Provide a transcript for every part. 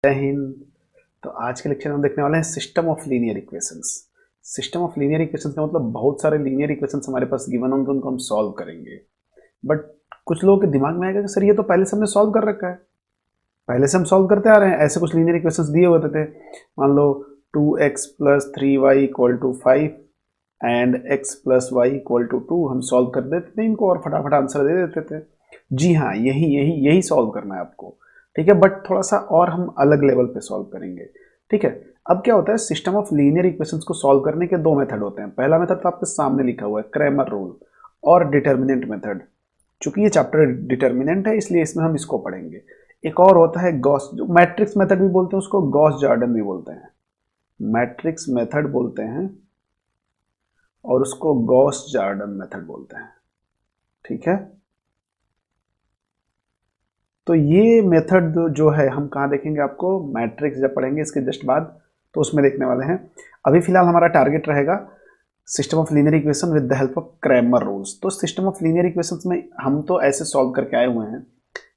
जय हिंद। तो आज के लेक्चर में हम देखने वाले हैं system of linear equations. System of linear equations का मतलब बहुत सारे लीनियर इक्वेशंस हमारे पास गिवन होंगे, उनको हम सॉल्व करेंगे। बट कुछ लोगों के दिमाग में आएगा कि सर ये तो पहले से हमने सॉल्व कर रखा है, पहले से हम सॉल्व करते आ रहे हैं। ऐसे कुछ लीनियर इक्वेशंस दिए होते थे, मान लो 2x + 3y = 5 and x + y = 2। हम सॉल्व कर देते थे इनको और फटाफट आंसर दे देते थे। जी हाँ, यही यही यही सॉल्व करना है आपको, ठीक है। बट थोड़ा सा और हम अलग लेवल पे सॉल्व करेंगे, ठीक है। अब क्या होता है, सिस्टम ऑफ लीनियर इक्वेशंस को सॉल्व करने के दो मेथड होते हैं। पहला मेथड तो आपके सामने लिखा हुआ है, क्रैमर रूल और डिटर्मिनेंट मेथड। चूंकि ये चैप्टर डिटर्मिनेंट है इसलिए इसमें हम इसको पढ़ेंगे। एक और होता है गॉस, जो मैट्रिक्स मेथड भी बोलते हैं, उसको गॉस जॉर्डन भी बोलते हैं। मैट्रिक्स मेथड बोलते हैं और उसको गॉस जॉर्डन मेथड बोलते हैं, ठीक है। तो ये मेथड जो है हम कहाँ देखेंगे, आपको मैट्रिक्स जब पढ़ेंगे इसके जस्ट बाद, तो उसमें देखने वाले हैं। अभी फिलहाल हमारा टारगेट रहेगा system of linear equation with the help of Cramer rules. तो सिस्टम ऑफ लीनियर इक्वेशंस में हम तो ऐसे सॉल्व करके आए हुए हैं,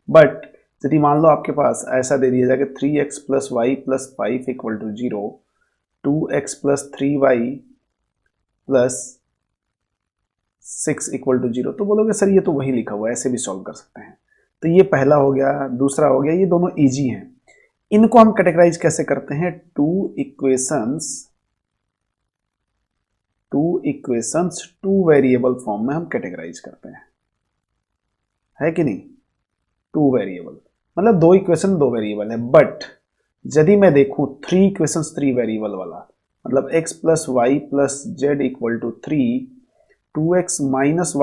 बट यदि मान लो आपके पास ऐसा दे दिया जाए कि 3x + y + 5 = 0, 2x + 3y + 6 = 0, तो बोलोगे सर ये तो वही लिखा हुआ है, ऐसे भी सॉल्व कर सकते हैं। तो ये पहला हो गया, दूसरा हो गया, ये दोनों इजी हैं। इनको हम कैटेगराइज कैसे करते हैं, two equations two variable form में हम कैटेगराइज करते हैं, है कि नहीं। टू वेरिएबल मतलब दो इक्वेशन दो वेरिएबल है। बट यदि मैं देखूं 3 इक्वेशंस 3 वेरिएबल वाला, मतलब x + y + z = 3, 2x - y +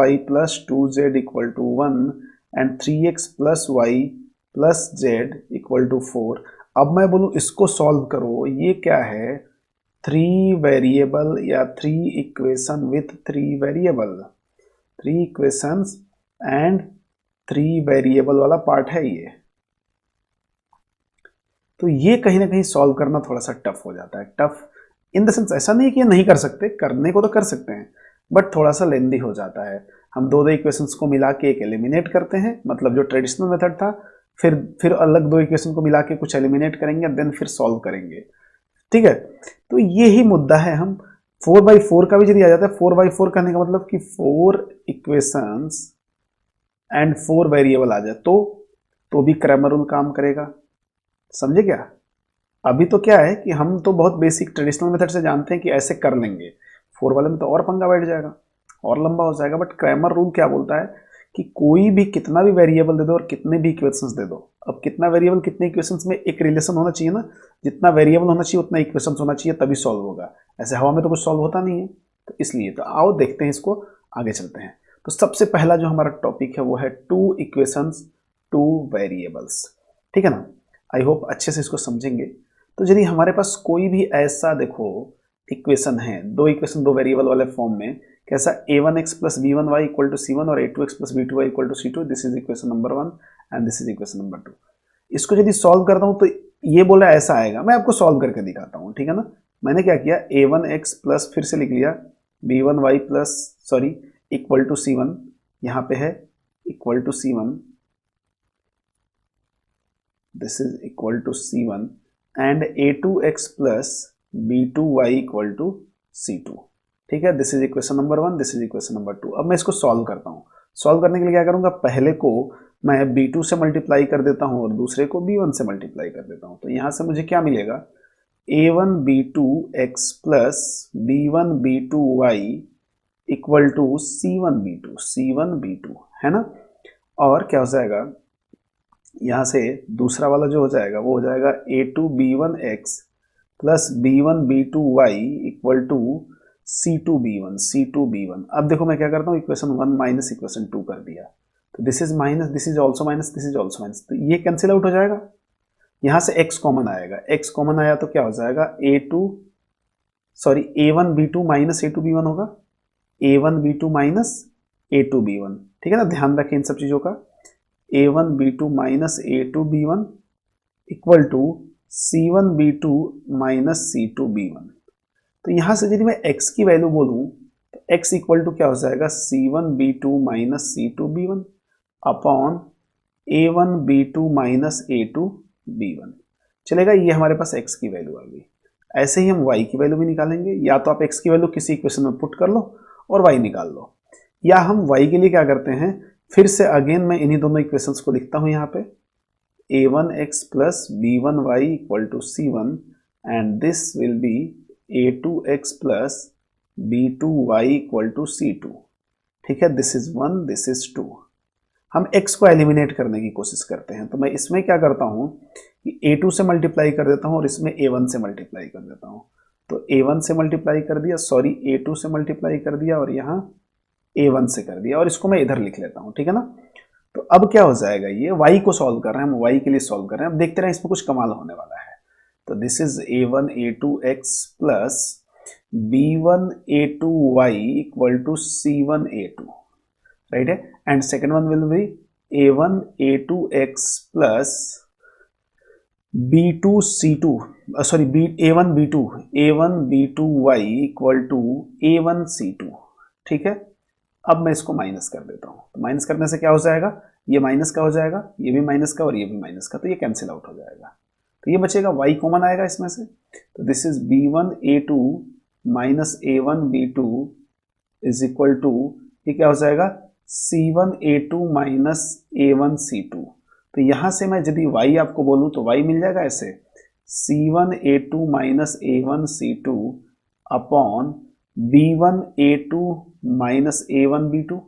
2z = 1 and 3x + y + z = 4। अब मैं बोलूं इसको सॉल्व करो, ये क्या है, 3 वेरिएबल या 3 equation with 3 variable, 3 equations and 3 variable वाला पार्ट है ये। तो ये कहीं ना कहीं सॉल्व करना थोड़ा सा टफ हो जाता है। टफ इन द सेंस ऐसा नहीं कि ये नहीं कर सकते, करने को तो कर सकते हैं, बट थोड़ा सा लेंदी हो जाता है। हम दो दो इक्वेशंस को मिला के एक एलिमिनेट करते हैं, मतलब जो ट्रेडिशनल मेथड था, फिर अलग दो इक्वेशन को मिला के कुछ एलिमिनेट करेंगे, देन फिर सॉल्व करेंगे, ठीक है। तो यही मुद्दा है। हम 4/4 का भी यदि आ जाता है, 4/4 कहने का मतलब कि 4 इक्वेशंस एंड 4 वेरिएबल आ जाए तो भी क्रैमर रूल काम करेगा, समझे क्या। अभी तो क्या है कि हम तो बहुत बेसिक ट्रेडिशनल मेथड से जानते हैं कि ऐसे कर लेंगे, 4 वाले में तो और पंगा बैठ जाएगा और लंबा हो जाएगा। बट क्रैमर रूल क्या बोलता है कि कोई भी कितना भी वेरिएबल दे दो और कितने भी इक्वेशंस दे दो, अब कितना वेरिएबल कितने इक्वेशंस में एक रिलेशन होना चाहिए ना, जितना वेरिएबल होना चाहिए उतना इक्वेशंस होना चाहिए, तभी सॉल्व होगा। ऐसे हवा में तो कुछ सॉल्व होता नहीं है। तो इसलिए तो आओ देखते हैं इसको, आगे चलते हैं। तो सबसे पहला जो हमारा टॉपिक है वो है टू इक्वेशंस टू वेरिएबल्स, ठीक है ना। आई होप अच्छे से इसको समझेंगे। तो यदि हमारे पास कोई भी ऐसा देखो इक्वेशन है, दो इक्वेशन दो वेरिएबल वाले फॉर्म में, कैसा a1x + b1y = c1 और a2x + b2y = c2, this is equation number 1 and this is equation number 2। इसको यदि सॉल्व करता हूं तो ये बोला ऐसा आएगा, मैं आपको सॉल्व करके दिखाता हूं, ठीक है ना। मैंने क्या किया, a1x प्लस फिर से लिख लिया b1y plus sorry equal to c1, यहां पे है equal to c1, this is equal to c1 and a2x plus b2y equal to c2, ठीक है। This is equation number 1, this is equation number 2। अब मैं इसको सॉल्व करता हूँ। सॉल्व करने के लिए क्या करूंगा, पहले को मैं b2 से मल्टीप्लाई कर देता हूँ और दूसरे को b1 से मल्टीप्लाई कर देता हूँ। तो यहां से मुझे क्या मिलेगा, a1 b2x plus b1 b2y equal to c1 b2 है ना। और क्या हो जाएगा, यहाँ से दूसरा वाला जो हो जाएगा वो हो जाएगा a2 b1x plus b1 b2y equal to c2 b1। अब देखो मैं क्या करता हूँ, इक्वेशन 1 माइनस इक्वेशन 2 कर दिया, तो this is minus, this is also minus, this is also minus, तो ये कैंसिल आउट हो जाएगा। यहाँ से x कॉमन आएगा, x कॉमन आया तो क्या हो जाएगा, a1 b2 minus a2 b1 होगा, a1 b2 minus a2 b1, ठीक है ना। ध्यान रखें इन सब चीजों का, a1 b2 minus a2 b1 equal to c1 b2 minus c2 b1। तो यहां से यदि मैं x की वैल्यू बोलूं तो x इक्वल टू क्या हो जाएगा, c1 b2 minus c2 b1 upon a1 b2 minus a2 b1। चलेगा। ये हमारे पास x की वैल्यू आ गई। ऐसे ही हम y की वैल्यू भी निकालेंगे, या तो आप x की वैल्यू किसी इक्वेशन में पुट कर लो और y निकाल लो, या हम y के लिए क्या करते हैं, फिर से अगेन मैं इन्हीं दोनों इक्वेशंस को लिखता हूं यहाँ पे, a1x plus b1y equal to c1 and this will be a2x plus b2y equal to c2। ठीक है, दिस इज 1, दिस इज 2। हम x को एलिमिनेट करने की कोशिश करते हैं, तो मैं इसमें क्या करता हूं कि a2 से मल्टीप्लाई कर देता हूं और इसमें a1 से मल्टीप्लाई कर देता हूं। तो a1 से मल्टीप्लाई कर दिया, सॉरी a2 से मल्टीप्लाई कर दिया और यहाँ a1 से कर दिया, और इसको मैं इधर लिख लेता हूं। ठीक है ना। तो अब क्या हो जाएगा, ये y को सॉल्व कर रहे हैं हम, y के लिए सॉल्व कर रहे हैं। अब देखते रहे इसमें कुछ कमाल होने वाला है। तो this is a1 a2x plus b1 a2y equal to c1 a2, right है। And second one will be a1 a2x plus b2 c2, sorry a1 b2y equal to a1 c2। ठीक है। अब मैं इसको माइनस कर देता हूं, तो माइनस करने से क्या हो जाएगा, ये माइनस का हो जाएगा, ये भी माइनस का और ये भी माइनस का, तो ये कैंसिल आउट हो जाएगा। तो ये बचेगा, y कॉमन आएगा इसमें से। तो this is b1 a2 minus a1 b2 is equal to, ये क्या हो जाएगा, c1 a2 minus a1 c2। तो यहां से मैं यदि y आपको बोलूं तो y मिल जाएगा ऐसे, c1 a2 minus a1 c2 upon b1 a2 minus a1 b2।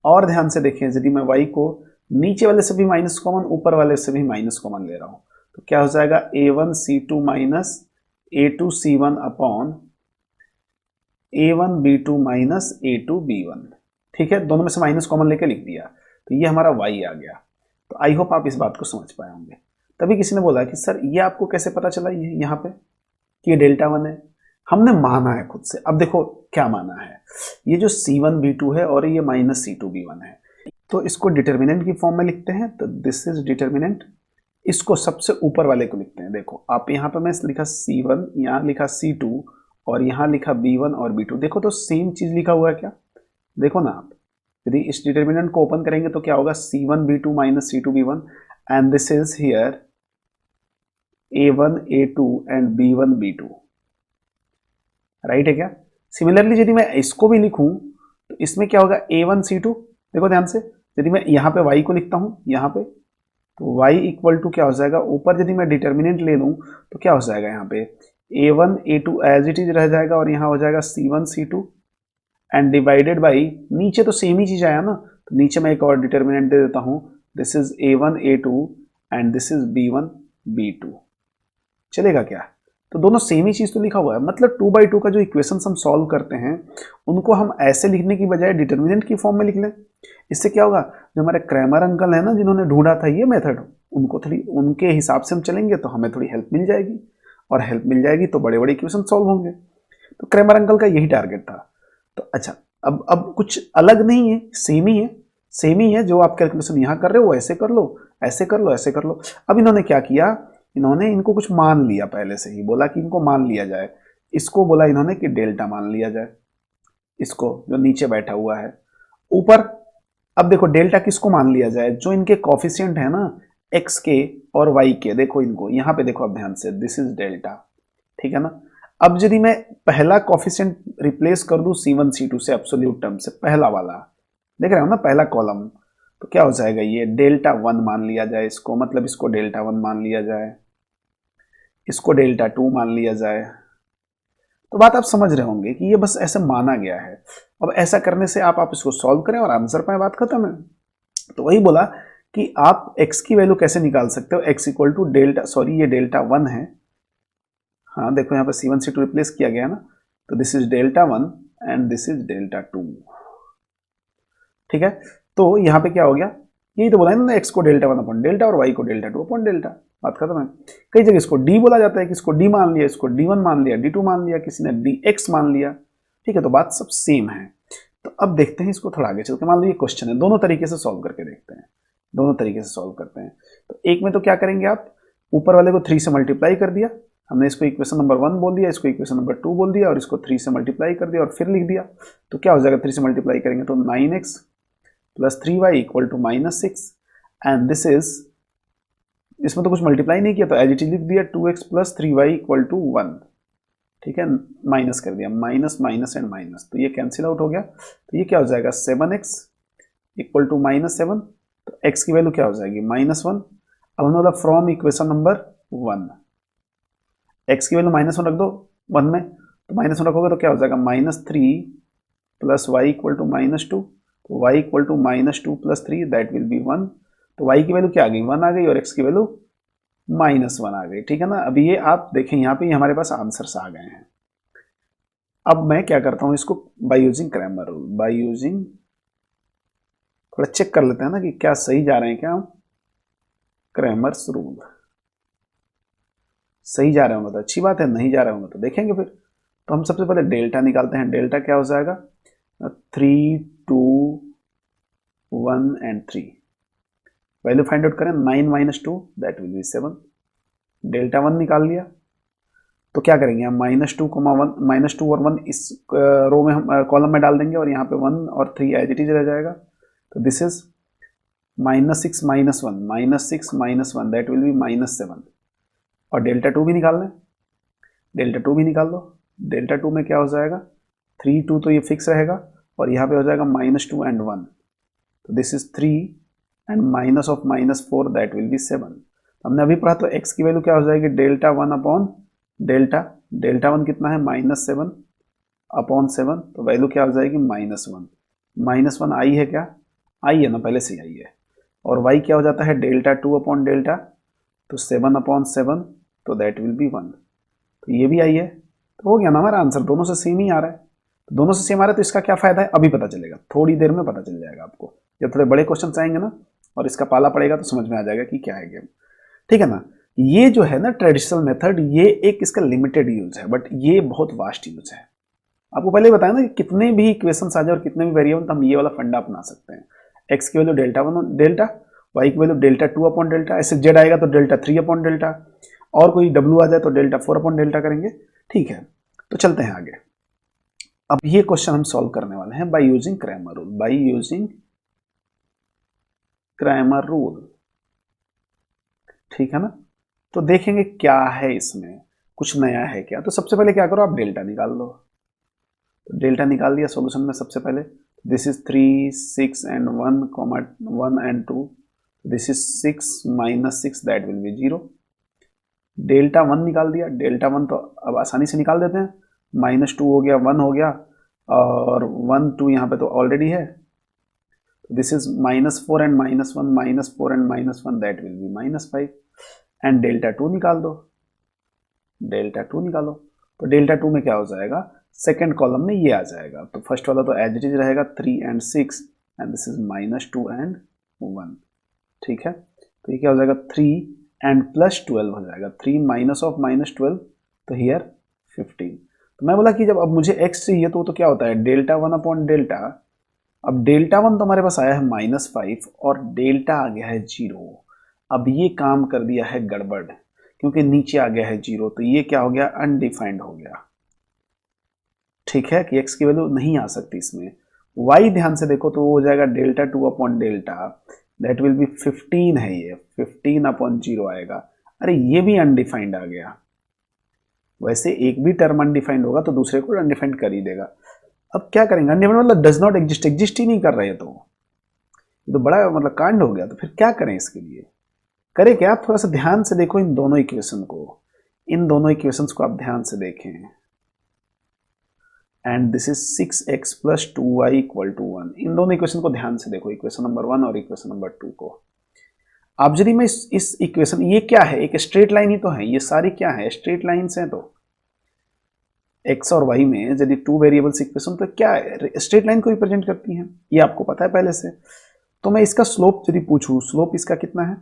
और ध्यान से देखें, यदि मैं y को नीचे वाले से भी माइनस कॉमन, ऊपर वाले से भी माइनस कॉमन ले रहा हूं, तो क्या हो जाएगा, a1 c2 minus a2 c1 upon a1 b2 minus a2 b1। ठीक है, दोनों में से माइनस कॉमन लेके लिख दिया, तो ये हमारा y आ गया। तो आई होप आप इस बात को समझ पाए होंगे। तभी किसी ने बोला कि सर ये आपको कैसे पता चला ये यहाँ पे कि ये डेल्टा 1 है। हमने माना है खुद से। अब देखो क्या माना है, ये जो c1 b2 है और ये माइनस c2 b1 है, तो इसको डिटर्मिनेंट की फॉर्म में लिखते हैं। तो दिस इज डिटर्मिनेंट। इसको सबसे ऊपर वाले को लिखते हैं। देखो आप यहाँ पे मैं लिखा c1, यहाँ लिखा c2 और यहाँ लिखा b1 और b2। देखो तो सेम चीज लिखा हुआ है क्या, देखो ना आप। यदि इस डिटर्मिनेंट को ओपन करेंगे तो क्या होगा, c1 b2 minus c2 b1 and this is here a1 a2 and b1 b2, right है क्या। सिमिलरली यदि मैं इसको भी लिखूं तो इसमें क्या होगा, a1 c2। देखो ध्यान से, यदि मैं यहाँ पे y को लिखता हूं यहाँ पे, तो y इक्वल टू क्या हो जाएगा, ऊपर यदि मैं डिटर्मिनेंट ले लूं तो क्या हो जाएगा, यहाँ पे a1 a2 as it is रह जाएगा और यहाँ हो जाएगा c1 c2 and divided by, नीचे तो सेम ही चीज आया ना, तो नीचे मैं एक और डिटर्मिनेंट दे देता हूं, this is a1 a2 and this is b1 b2। चलेगा क्या, तो दोनों सेम ही चीज तो लिखा हुआ है। मतलब 2/2 का जो इक्वेशंस हम सॉल्व करते हैं उनको हम ऐसे लिखने की बजाय डिटर्मिनेंट की फॉर्म में लिख लें। इससे क्या होगा, जो हमारे क्रैमर अंकल है ना जिन्होंने ढूंढा था ये मेथड, उनको थोड़ी उनके हिसाब से हम चलेंगे तो हमें थोड़ी हेल्प मिल जाएगी, और हेल्प मिल जाएगी तो बड़े बड़े इक्वेशन सॉल्व होंगे। तो क्रैमर अंकल का यही टारगेट था। तो अच्छा, अब कुछ अलग नहीं है, सेम ही है, सेम ही है। जो आप कैलकुलेशन यहाँ कर रहे हो ऐसे कर लो, ऐसे कर लो, ऐसे कर लो। अब इन्होंने क्या किया, इन्होंने इनको कुछ मान लिया, पहले से ही बोला कि इनको मान लिया जाए। इसको बोला इन्होंने कि डेल्टा मान लिया जाए, इसको जो नीचे बैठा हुआ है ऊपर। अब देखो डेल्टा किसको मान लिया जाए, जो इनके कॉफिशिएंट है ना एक्स के और वाई के। देखो इनको यहाँ पे देखो अब ध्यान से, दिस इज डेल्टा, ठीक है ना। अब यदि मैं पहला कॉफिशिएंट रिप्लेस कर दूं c1 c2 से, एब्सोल्यूट टर्म से, पहला वाला देख रहे हो ना, पहला कॉलम, तो क्या हो जाएगा, ये डेल्टा 1 मान लिया जाए इसको, मतलब इसको डेल्टा 1 मान लिया जाए, इसको डेल्टा 2 मान लिया जाए। तो बात आप समझ रहे होंगे कि ये बस ऐसे माना गया है। अब ऐसा करने से आप इसको सॉल्व करें और आंसर पाए, बात खत्म है। तो वही बोला कि आप x की वैल्यू कैसे निकाल सकते हो, x equal to delta, sorry ये डेल्टा 1 है, हाँ देखो यहाँ पर c1 c2 रिप्लेस किया गया ना, तो this is delta 1 and this is delta 2, ठीक है। तो यहाँ पे क्या हो गया, यही तो बोला है ना, x को डेल्टा 1 अपॉन डेल्टा और y को डेल्टा 2 अपॉन डेल्टा, बात खत्म है। कई जगह इसको d बोला जाता है कि इसको d मान लिया, इसको d1 मान लिया, d2 मान लिया, किसी ने dx मान लिया, ठीक है। तो बात सब सेम है। तो अब देखते हैं इसको थोड़ा आगे चल के, मान लो ये क्वेश्चन है, दोनों तरीके से सॉल्व करके देखते हैं, दोनों तरीके से सॉल्व करते हैं। तो एक में तो क्या करेंगे आप, ऊपर वाले को 3 से मल्टीप्लाई कर दिया, हमने इसको इक्वेशन नंबर 1 बोल दिया, इसको इक्वेशन नंबर 2 बोल दिया, और इसको 3 से मल्टीप्लाई कर दिया और फिर लिख दिया। तो क्या हो जाएगा, 3 से मल्टीप्लाई करेंगे तो 9x plus 3y equal to -6 and this is इसमें तो कुछ मल्टीप्लाई नहीं किया, तो एज इट इज लिख दिया 2x plus 3y equal to 1, ठीक है, माइनस कर दिया, माइनस माइनस एंड माइनस, तो ये कैंसिल आउट हो गया, तो ये क्या हो जाएगा 7x इक्वल टू -7, तो x की वैल्यू क्या हो जाएगी -1। अब हमने बोला फ्रॉम इक्वेशन नंबर 1, x की वैल्यू -1 रख दो 1 में, तो -1 रखोगे तो क्या हो जाएगा -3 प्लस वाई इक्वल टू -2, तो y equal to -2 plus 3 that will be 1, तो y की वैल्यू क्या आ गई 1 आ गई और x की वैल्यू -1 आ गई, ठीक है ना। अभी ये आप देखें यहाँ पे हमारे पास आंसर्स आ गए हैं। अब मैं क्या करता हूँ इसको by using Cramer rule, by using, थोड़ा चेक कर लेते हैं ना कि क्या सही जा रहे हैं क्या हम, क्रैमर्स रूल सही जा रहे होंगे तो अच्छी बात है, नहीं जा रहे होंगे तो देखेंगे फिर। तो हम सबसे पहले डेल्टा निकालते हैं, डेल्टा क्या हो जाएगा 3 2 1 एंड 3, वैल्यू फाइंड आउट करें 9 minus 2 that will B 7, delta 1 निकाल लिया, तो क्या करेंगे हम -2 और 1 इस रो में हम कॉलम में डाल देंगे और यहाँ पे 1 और 3 एज इट इज रह जाएगा, तो this is -6 minus 1 that will B -7, और डेल्टा 2 भी निकालना है, डेल्टा 2 भी निकाल दो, डेल्टा 2 में क्या हो जाएगा 3 2 तो ये फिक्स रहेगा और यहाँ पे हो जाएगा -2 एंड 1, तो this is 3 and minus of -4 that will B 7। हमने अभी पढ़ा तो x की वैल्यू क्या हो जाएगी डेल्टा 1 अपॉन डेल्टा 1 कितना है -7 अपॉन 7, तो वैल्यू क्या हो जाएगी -1 आई है क्या, आई है ना, पहले से आई है, और y क्या हो जाता है डेल्टा 2 अपॉन डेल्टा, तो 7 अपॉन 7, तो दैट विल बी 1, तो ये भी आई है, तो हो गया ना हमारा आंसर, दोनों से सेम ही आ रहा है, तो दोनों से सेम आ रहा है, तो इसका क्या फायदा है अभी पता चलेगा, थोड़ी देर में पता चल जाएगा आपको, जब थोड़े बड़े क्वेश्चन आएंगे ना और इसका पाला पड़ेगा तो समझ में आ जाएगा कि क्या है गेम, ठीक है ना। ये जो है ना ट्रेडिशनल मेथड, ये एक इसका लिमिटेड यूज है, बट ये बहुत वास्ट यूज है। आपको पहले बताया ना कि कितने भी इक्वेशंस आ जाए और कितने भी वेरिएबल, तो हम ये वाला फंडा अपना सकते हैं, x की वैल्यू डेल्टा 1 डेल्टा, y की वैल्यू डेल्टा 2 अपॉन डेल्टा, ऐसे z आएगा तो डेल्टा 3 अपॉन डेल्टा, और कोई w आ जाए तो डेल्टा 4 अपॉन डेल्टा करेंगे, ठीक है। तो चलते हैं आगे। अब ये क्वेश्चन हम सॉल्व करने वाले हैं by using Cramer rule, by using Cramer rule, ठीक है ना। तो देखेंगे क्या है इसमें, कुछ नया है क्या। तो सबसे पहले क्या करो, आप डेल्टा निकाल लो, तो डेल्टा निकाल दिया सॉल्यूशन में सबसे पहले, this is 3 6 and 1 and 2, this is 6 minus 6 that will B 0, delta 1 निकाल दिया, डेल्टा 1 तो अब आसानी से निकाल देते हैं, -2 हो गया 1 हो गया और 1 2 यहाँ पे तो ऑलरेडी है, this is -4 and -1 and -1 that will B -5, and delta 2 निकाल दो, डेल्टा 2 निकालो, तो डेल्टा 2 में क्या हो जाएगा सेकेंड कॉलम में ये आ जाएगा, तो फर्स्ट वाला तो एज इट इज रहेगा 3 and 6 and this is -2 and 1, ठीक है। तो ये क्या हो जाएगा 3 एंड +12 हो जाएगा, 3 माइनस ऑफ -12, तो हियर 15। तो मैं बोला कि जब अब मुझे x चाहिए तो क्या होता है डेल्टा 1 अपॉन डेल्टा, अब डेल्टा 1 तो हमारे पास आया है -5 और डेल्टा आ गया है 0, अब ये काम कर दिया है गड़बड़, क्योंकि नीचे आ गया है 0, तो ये क्या हो गया अनडिफाइंड हो गया, ठीक है, कि x की वैल्यू नहीं आ सकती इसमें। y ध्यान से देखो तो वो हो जाएगा delta 2 upon delta that will B 15 है, ये 15 अपॉन 0 आएगा, अरे ये भी अनडिफाइंड आ गया, वैसे एक भी टर्म अनडिफाइंड होगा तो दूसरे को अनडिफाइंड कर ही देगा। अब क्या करेंगे, अनडिफाइंड मतलब डज नॉट एग्जिस्ट, एग्जिस्ट ही नहीं कर रहे, तो ये तो बड़ा मतलब कांड हो गया, तो फिर क्या करें इसके लिए, करें क्या, आप थोड़ा सा ध्यान से देखो इन दोनों इक्वेशन को, इन दोनों इक्वेशंस को आप ध्यान से देखें, and this is 6x plus 2y equal to 1, इन दोनों इक्वेशन को ध्यान से देखो, इक्वेशन नंबर 1 और इक्वेशन नंबर 2 को। आप यदि मैं इस इक्वेशन, ये क्या है एक स्ट्रेट लाइन ही तो है, ये सारी क्या है स्ट्रेट लाइन्स हैं, तो x और y में यदि 2 वेरिएबल्स इक्वेशन तो क्या है स्ट्रेट लाइन को रिप्रेजेंट करती हैं, ये आपको पता है पहले से। तो मैं इसका स्लोप यदि पूछूं, स्लोप इसका कितना है,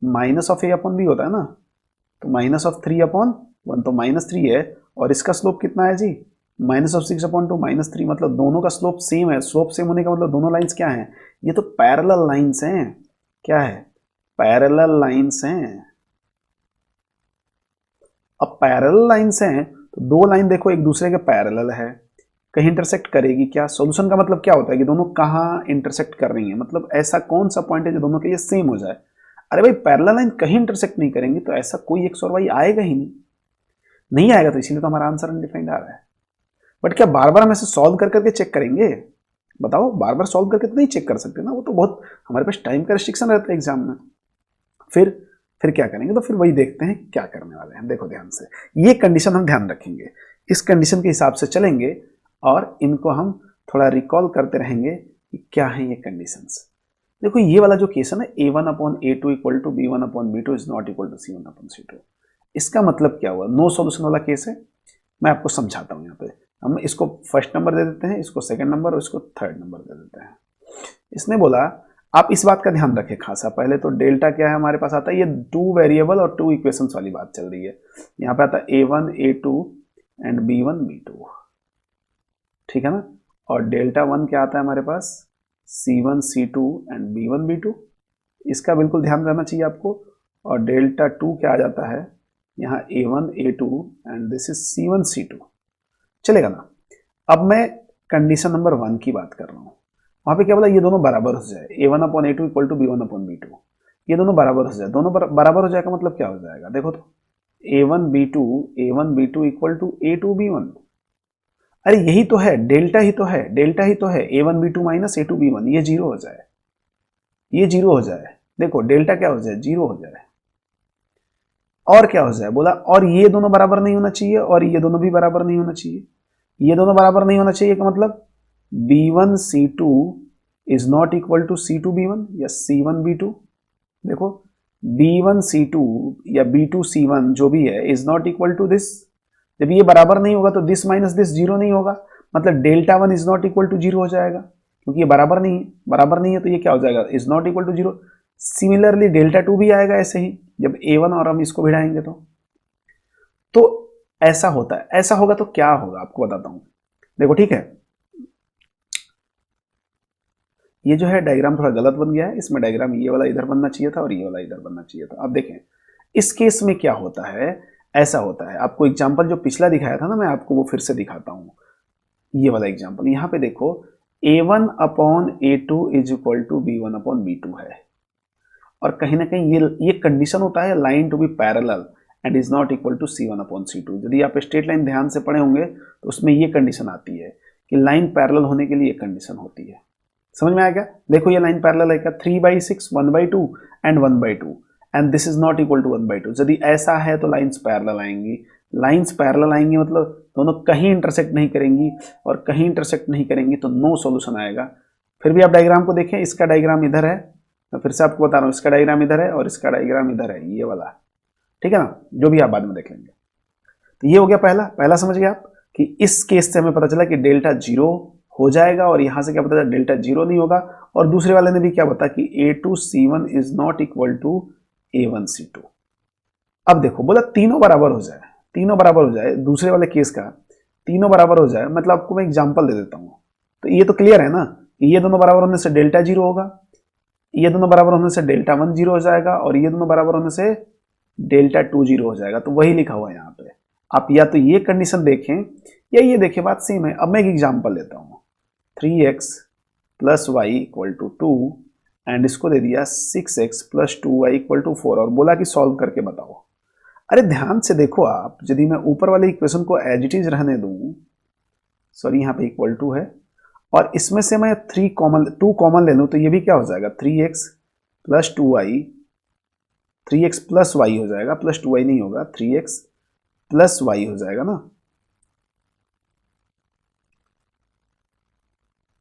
-a/b होता है ना, तो -3/1 तो -3 है, और इसका स्लोप कितना है जी -6/2 -3, मतलब दोनों का स्लोप सेम है। स्लोप सेम होने का मतलब दोनों लाइंस क्या हैं, ये तो पैरेलल लाइंस हैं, क्या है पैरेलल लाइंस हैं। अब पैरेलल लाइंस हैं तो दो लाइन देखो एक दूसरे के पैरेलल है, कहीं इंटरसेक्ट करेगी क्या, सॉल्यूशन का मतलब क्या होता है कि दोनों कहाँ इंटरसेक्ट कर रही हैं, मतलब ऐसा कौन सा पॉइंट है जो दोनों के लिए सेम हो जाए। अरे भाई पैरेलल लाइन कहीं इंटरसेक्ट नहीं करेंगे तो ऐसा कोई एक्स और वाई आएगा ही नहीं आएगा, तो इसीलिए तो हमारा आंसर अनडिफाइंड आ रहा है। बट क्या बार बार हम ऐसे सॉल्व कर करके चेक करेंगे? बताओ, बार बार सॉल्व करके तो नहीं चेक कर सकते ना, वो तो बहुत हमारे पास टाइम का रिस्ट्रिक्शन रहता है एग्जाम में। फिर क्या करेंगे? तो फिर वही देखते हैं क्या करने वाले हैं। देखो ध्यान से, ये कंडीशन हम ध्यान रखेंगे, इस कंडीशन के हिसाब से चलेंगे और इनको हम थोड़ा रिकॉल करते रहेंगे कि क्या है ये कंडीशंस। देखो ये वाला जो केस है ना, a1/a2 equal to b1/b2 is not equal to c1/c2, इसका मतलब क्या हुआ? नो सॉल्यूशन वाला केस है। मैं आपको समझाता हूँ। यहाँ पे हम इसको फर्स्ट नंबर दे देते हैं, इसको सेकंड नंबर और इसको थर्ड नंबर दे देते हैं। इसने बोला आप इस बात का ध्यान रखें खासा, पहले तो डेल्टा क्या है हमारे पास आता है, ये 2 वेरिएबल और 2 इक्वेशंस वाली बात चल रही है। यहाँ पे आता है a1 a2 and b1 b2, ठीक है ना। और डेल्टा 1 क्या आता है हमारे पास, c1 c2 and b1 b2, इसका बिल्कुल ध्यान रहना चाहिए आपको। और डेल्टा 2 क्या आ जाता है यहाँ, a1 a2 and this is c1 c2, चलेगा ना। अब मैं कंडीशन नंबर 1 की बात कर रहा हूँ, वहां पे क्या बोला, ये दोनों बराबर हो जाए, a1/a2 इक्वल टू b1/b2, ये दोनों बराबर हो जाए। दोनों बराबर हो जाएगा मतलब क्या हो जाएगा, देखो तो a1b2 इक्वल टू a2b1। अरे यही तो है, डेल्टा ही तो है, डेल्टा ही तो है, a1b2 माइनस a2b1, ये जीरो हो जाए, ये जीरो हो जाए। देखो डेल्टा क्या हो जाए, जीरो हो जाए। और क्या हो जाए बोला, और ये दोनों बराबर नहीं होना चाहिए और ये दोनों भी बराबर नहीं होना चाहिए। ये दोनों बराबर नहीं होना चाहिए का मतलब b1 c2 is not equal to c2 b1 या c1 b2। देखो b1 c2 या b2 c1 जो भी है is not equal to this. जब ये बराबर नहीं होगा तो दिस माइनस दिस जीरो नहीं होगा, मतलब delta 1 is not equal to zero हो जाएगा, क्योंकि ये बराबर नहीं है। बराबर नहीं है तो ये क्या हो जाएगा, is not equal to zero. Similarly delta 2 भी आएगा ऐसे ही, जब a1 और हम इसको भिड़ाएंगे तो ऐसा होता है। ऐसा होगा तो क्या होगा आपको बताता हूं, देखो ठीक है। ये जो है डायग्राम थोड़ा गलत बन गया है, इसमें डायग्राम ये वाला इधर बनना चाहिए था और ये वाला इधर बनना चाहिए था। अब देखें इस केस में क्या होता है, ऐसा होता है। आपको एग्जांपल जो पिछला दिखाया था ना, मैं आपको वो फिर से दिखाता हूं। ये वाला एग्जांपल यहाँ पे देखो, a1/a2 is equal to b1/b2 है, और कहीं ना कहीं ये कंडीशन होता है line to be parallel and is not equal to c1/c2। यदि आप स्ट्रेट लाइन ध्यान से पढ़े होंगे तो उसमें ये कंडीशन आती है कि लाइन पैरेलल होने के लिए ये कंडीशन होती है। समझ में आया क्या? देखो ये लाइन पैरेलल है क्या, 3/6 1/2 and 1/2 and this is not equal to 1/2। यदि ऐसा है तो लाइंस पैरेलल आएंगी। लाइंस पैरेलल आएंगी मतलब दोनों कहीं इंटरसेक्ट नहीं करेंगी, और कहीं इंटरसेक्ट नहीं करेंगी तो नो सॉल्यूशन आएगा। फिर भी आप डायग्राम को देखें, इसका डायग्राम इधर है, मैं फिर से आपको बता रहा हूँ, इसका डायग्राम इधर है और इसका डायग्राम इधर है, ये वाला, ठीक है ना। जो भी आप बाद में देख लेंगे। तो ये हो गया पहला समझ गए आप कि इस केस से हमें पता चला कि डेल्टा जीरो हो जाएगा, और यहां से क्या पता चला, डेल्टा जीरो नहीं होगा। और दूसरे वाले ने भी क्या बताया कि a2 c1 is not equal to a1 c2। अब देखो बोला तीनों बराबर हो जाए, तीनों बराबर हो जाए, दूसरे वाले केस का तीनों बराबर हो जाए, मतलब आपको मैं एग्जांपल दे देता हूं। तो ये तो क्लियर है ना, ये दोनों बराबर होने से डेल्टा जीरो होगा, ये दोनों बराबर होने से डेल्टा 1 जीरो हो जाएगा, और ये दोनों बराबर होने से डेल्टा 2 जीरो हो जाएगा। तो वही लिखा हुआ है यहाँ पे। आप या तो ये कंडीशन देखें या ये देखें, बात सेम है। अब मैं एक एग्जांपल लेता हूँ, 3x plus y equal to 2 and इसको दे दिया 6x plus 2y equal to 4 और बोला कि सॉल्व करके बताओ। अरे ध्यान से देखो आप, यदि मैं ऊपर वाले इक्वेशन को एज इट इज रहने दूं, सॉरी यहाँ पे इक्वल टू है, और इसमें से मैं 2 कॉमन ले लूं तो ये भी क्या हो जाएगा, 3x plus 2y, 3x plus y हो जाएगा, प्लस 2y नहीं होगा, 3x प्लस y हो जाएगा ना।